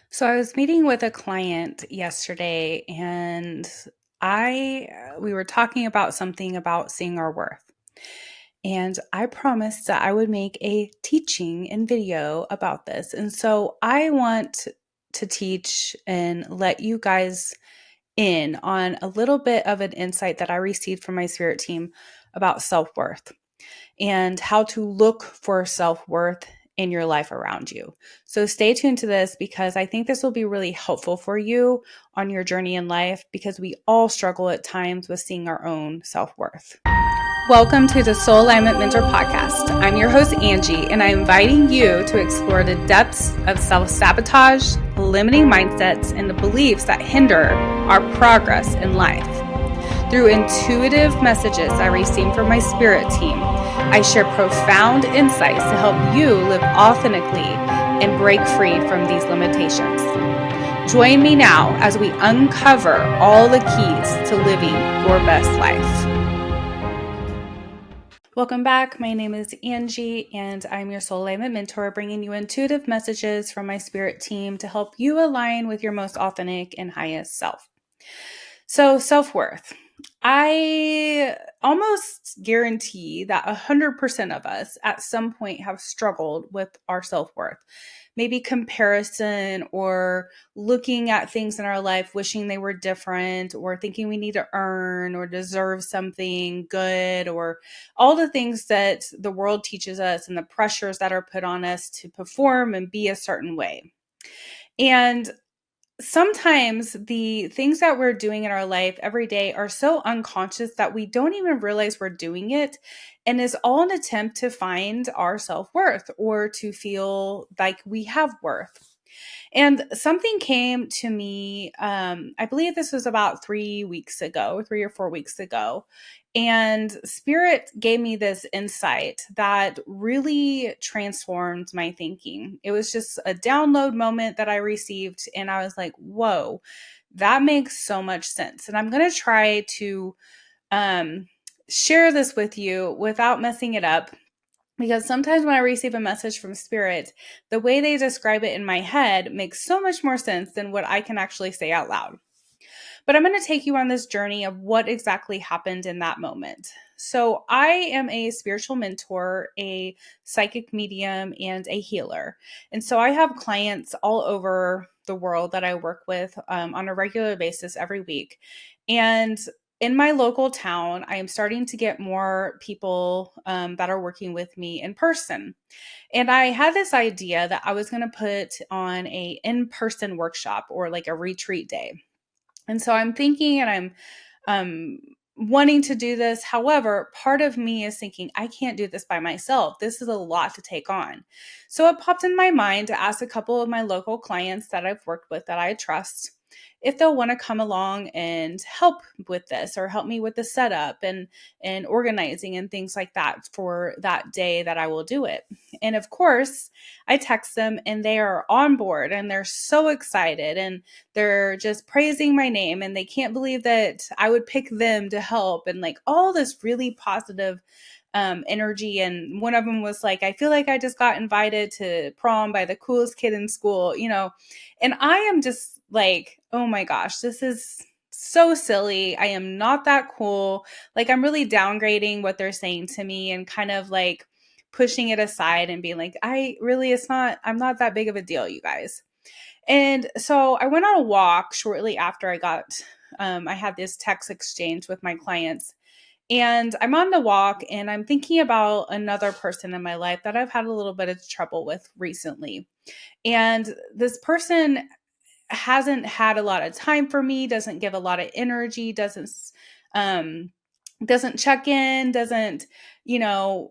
So I was meeting with a client yesterday and I we were talking about something about seeing our worth. And I promised that I would make a teaching and video about this. And so I want to teach and let you guys in on a little bit of an insight that I received from my spirit team about self-worth and how to look for self worth in your life around you. So stay tuned to this because I think this will be really helpful for you on your journey in life because we all struggle at times with seeing our own self worth. Welcome to the Soul Alignment Mentor Podcast. I'm your host, Angie, and I'm inviting you to explore the depths of self sabotage, limiting mindsets, and the beliefs that hinder our progress in life. Through intuitive messages I receive from my spirit team, I share profound insights to help you live authentically and break free from these limitations. Join me now as we uncover all the keys to living your best life. Welcome back. My name is Angie, and I'm your Soul Alignment Mentor, bringing you intuitive messages from my spirit team to help you align with your most authentic and highest self. So, self-worth. I almost guarantee that 100% of us at some point have struggled with our self-worth. Maybe comparison or looking at things in our life, wishing they were different, or thinking we need to earn or deserve something good, or all the things that the world teaches us and the pressures that are put on us to perform and be a certain way. And sometimes the things that we're doing in our life every day are so unconscious that we don't even realize we're doing it, and is all an attempt to find our self-worth or to feel like we have worth. And something came to me, I believe this was about 3 weeks ago, 3 or 4 weeks ago. And Spirit gave me this insight that really transformed my thinking. It was just a download moment that I received. And I was like, whoa, that makes so much sense. And I'm going to try to share this with you without messing it up, because sometimes when I receive a message from spirit, the way they describe it in my head makes so much more sense than what I can actually say out loud. But I'm going to take you on this journey of what exactly happened in that moment. So, I am a spiritual mentor, a psychic medium, and a healer. And so, I have clients all over the world that I work with on a regular basis every week. And in my local town, I am starting to get more people that are working with me in person. And I had this idea that I was going to put on a in-person workshop or like a retreat day. And so I'm thinking and I'm um, wanting to do this. However, part of me is thinking, I can't do this by myself. This is a lot to take on. So it popped in my mind to ask a couple of my local clients that I've worked with that I trust if they'll want to come along and help with this or help me with the setup and organizing and things like that for that day that I will do it. And of course, I text them and they are on board and they're so excited and they're just praising my name and they can't believe that I would pick them to help and like all this really positive energy. And one of them was like, I feel like I just got invited to prom by the coolest kid in school. And I am just like, oh my gosh, this is so silly. I am not that cool. Like, I'm really downgrading what they're saying to me and kind of like pushing it aside and being like, I'm not that big of a deal, you guys. And so I went on a walk shortly after I had this text exchange with my clients. And I'm on the walk and I'm thinking about another person in my life that I've had a little bit of trouble with recently. And this person hasn't had a lot of time for me, doesn't give a lot of energy, um doesn't check in, doesn't,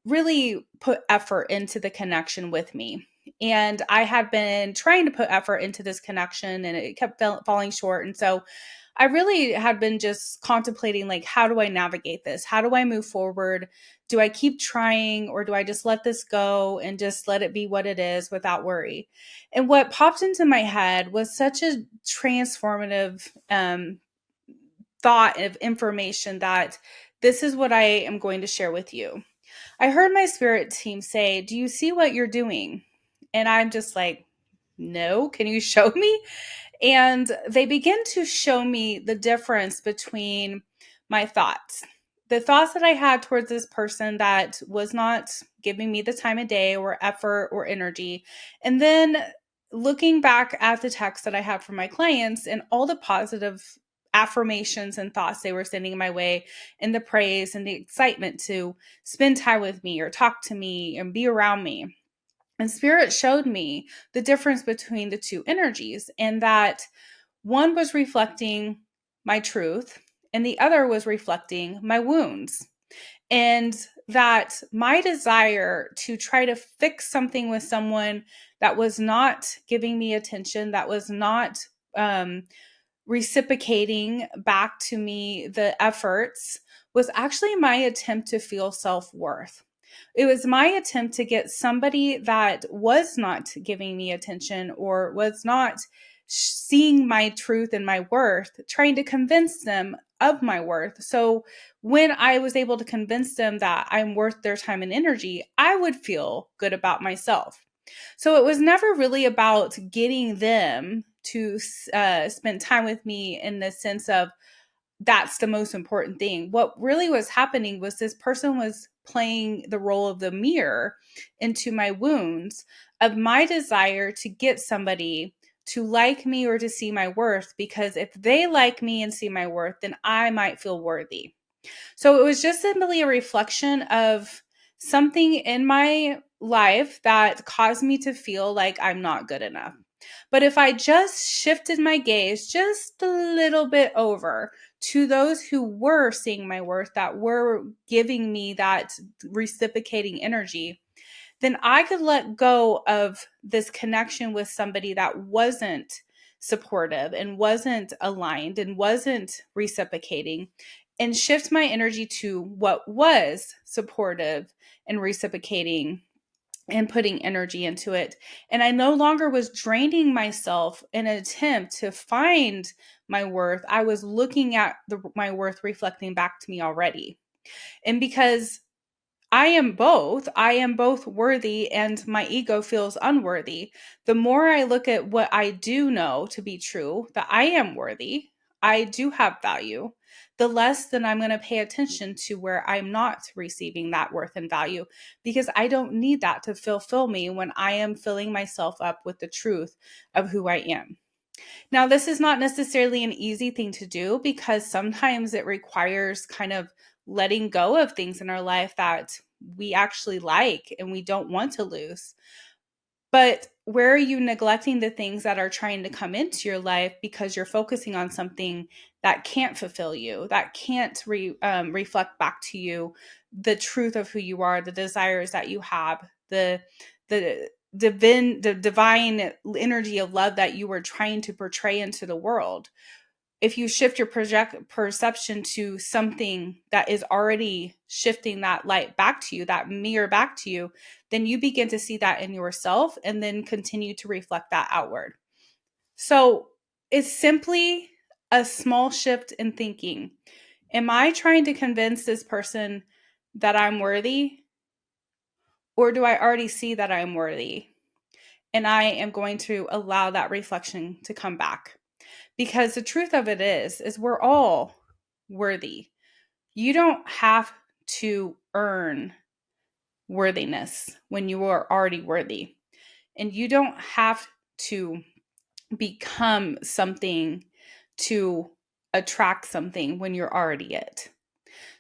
really put effort into the connection with me. And I had been trying to put effort into this connection and it kept falling short. And so I really had been just contemplating, like, how do I navigate this? How do I move forward? Do I keep trying or do I just let this go and just let it be what it is without worry? And what popped into my head was such a transformative thought of information that this is what I am going to share with you. I heard my spirit team say, "Do you see what you're doing?" And I'm just like, No, can you show me? And they begin to show me the difference between my thoughts. The thoughts that I had towards this person that was not giving me the time of day or effort or energy. And then looking back at the text that I had from my clients and all the positive affirmations and thoughts they were sending my way, and the praise and the excitement to spend time with me or talk to me and be around me. And Spirit showed me the difference between the two energies, and that one was reflecting my truth and the other was reflecting my wounds. And that my desire to try to fix something with someone that was not giving me attention, that was not um, reciprocating back to me the efforts, was actually my attempt to feel self-worth. It was my attempt to get somebody that was not giving me attention or was not seeing my truth and my worth, trying to convince them of my worth. So when I was able to convince them that I'm worth their time and energy, I would feel good about myself. So it was never really about getting them to spend time with me in the sense of that's the most important thing. What really was happening was this person was playing the role of the mirror into my wounds of my desire to get somebody to like me or to see my worth, because if they like me and see my worth, then I might feel worthy. So it was just simply a reflection of something in my life that caused me to feel like I'm not good enough. But if I just shifted my gaze just a little bit over to those who were seeing my worth, that were giving me that reciprocating energy, then I could let go of this connection with somebody that wasn't supportive and wasn't aligned and wasn't reciprocating, and shift my energy to what was supportive and reciprocating and putting energy into it. And I no longer was draining myself in an attempt to find my worth. I was looking at my worth reflecting back to me already. And because I am both worthy and my ego feels unworthy. The more I look at what I do know to be true, that I am worthy, I do have value, the less then I'm going to pay attention to where I'm not receiving that worth and value, because I don't need that to fulfill me when I am filling myself up with the truth of who I am. Now, this is not necessarily an easy thing to do, because sometimes it requires kind of letting go of things in our life that we actually like and we don't want to lose. But where are you neglecting the things that are trying to come into your life because you're focusing on something that can't fulfill you, that can't reflect back to you the truth of who you are, the desires that you have, the divine energy of love that you were trying to portray into the world? If you shift your perception to something that is already shifting that light back to you, that mirror back to you, then you begin to see that in yourself and then continue to reflect that outward. So it's simply a small shift in thinking. Am I trying to convince this person that I'm worthy? Or do I already see that I'm worthy? And I am going to allow that reflection to come back. Because the truth of it is we're all worthy. You don't have to earn worthiness when you are already worthy. And you don't have to become something to attract something when you're already it.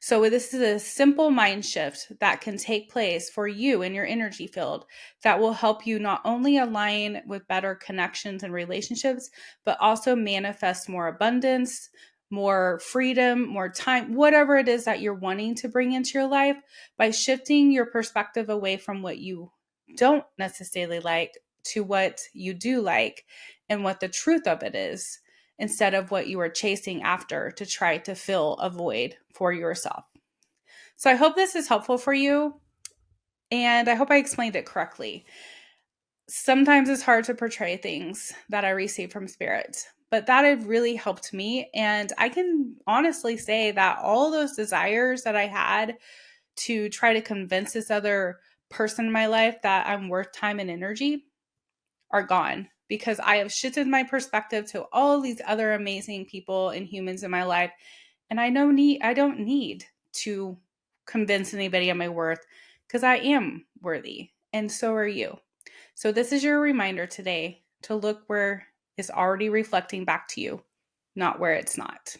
So this is a simple mind shift that can take place for you in your energy field that will help you not only align with better connections and relationships, but also manifest more abundance, more freedom, more time, whatever it is that you're wanting to bring into your life, by shifting your perspective away from what you don't necessarily like to what you do like and what the truth of it is, instead of what you are chasing after to try to fill a void for yourself. So I hope this is helpful for you, and I hope I explained it correctly. Sometimes it's hard to portray things that I receive from Spirit, but that had really helped me. And I can honestly say that all those desires that I had to try to convince this other person in my life that I'm worth time and energy are gone. because I have shifted my perspective to all these other amazing people and humans in my life. And I don't need to convince anybody of my worth because I am worthy. And so are you. So this is your reminder today to look where it's already reflecting back to you, not where it's not.